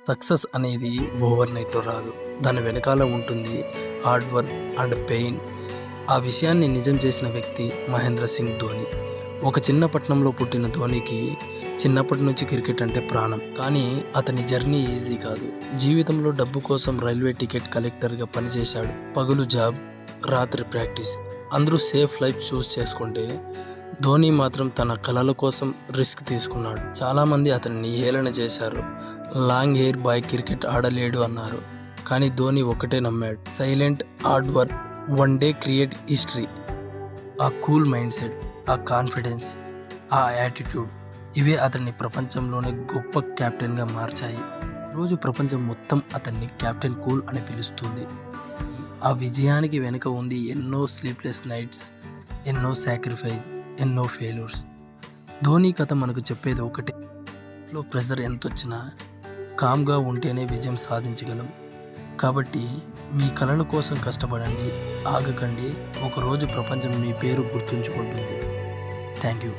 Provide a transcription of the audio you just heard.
Success అనేది over నైట్‌లో రాదు. దాని వెనకాల ఉంటుంది హార్డ్ వర్క్ అండ్ పెయిన్. ఆ విషయాన్ని నిజం చేసిన వ్యక్తి మహేంద్ర సింగ్ ధోని. ఒక చిన్న పట్టణంలో పుట్టిన ధోనికి చిన్నప్పటి నుంచి క్రికెట్ అంటే ప్రాణం. కానీ అతని జర్నీ ఈజీ కాదు. జీవితంలో డబ్బు కోసం రైల్వే టికెట్ కలెక్టర్‌గా పనిచేశాడు. పగలు జాబ్, రాత్రి ప్రాక్టీస్. అందరూ సేఫ్ లైఫ్ చూస్ చేసుకుంటే ధోని మాత్రం తన కలల కోసం రిస్క్ తీసుకున్నాడు. చాలామంది అతన్ని హేళన చేశారు. లాంగ్ హెయిర్ బాయ్ క్రికెట్ ఆడలేడు అన్నారు. కానీ ధోని ఒకటే నమ్మాడు. Silent hard work one day create history. ఆ కూల్ మైండ్ సెట్, ఆ కాన్ఫిడెన్స్, ఆ యాటిట్యూడ్ ఇవే అతన్ని ప్రపంచంలోనే గొప్ప కెప్టెన్గా మార్చాయి. రోజు ప్రపంచం మొత్తం అతన్ని కెప్టెన్ కూల్ అని పిలుస్తుంది. ఆ విజయానికి వెనుక ఉంది ఎన్నో స్లీప్లెస్ నైట్స్, ఎన్నో సాక్రిఫైస్, ఎన్నో ఫెయిల్యూర్స్. ధోని కథ మనకు చెప్పేది ఒకటే, లో ప్రెషర్ ఎంతొచ్చినా కామ్గా ఉంటేనే విజయం సాధించగలం. కాబట్టి మీ కలల కోసం కష్టపడండి, ఆగకండి. ఒకరోజు ప్రపంచం మీ పేరు గుర్తుంచుకుంటుంది. Thank you.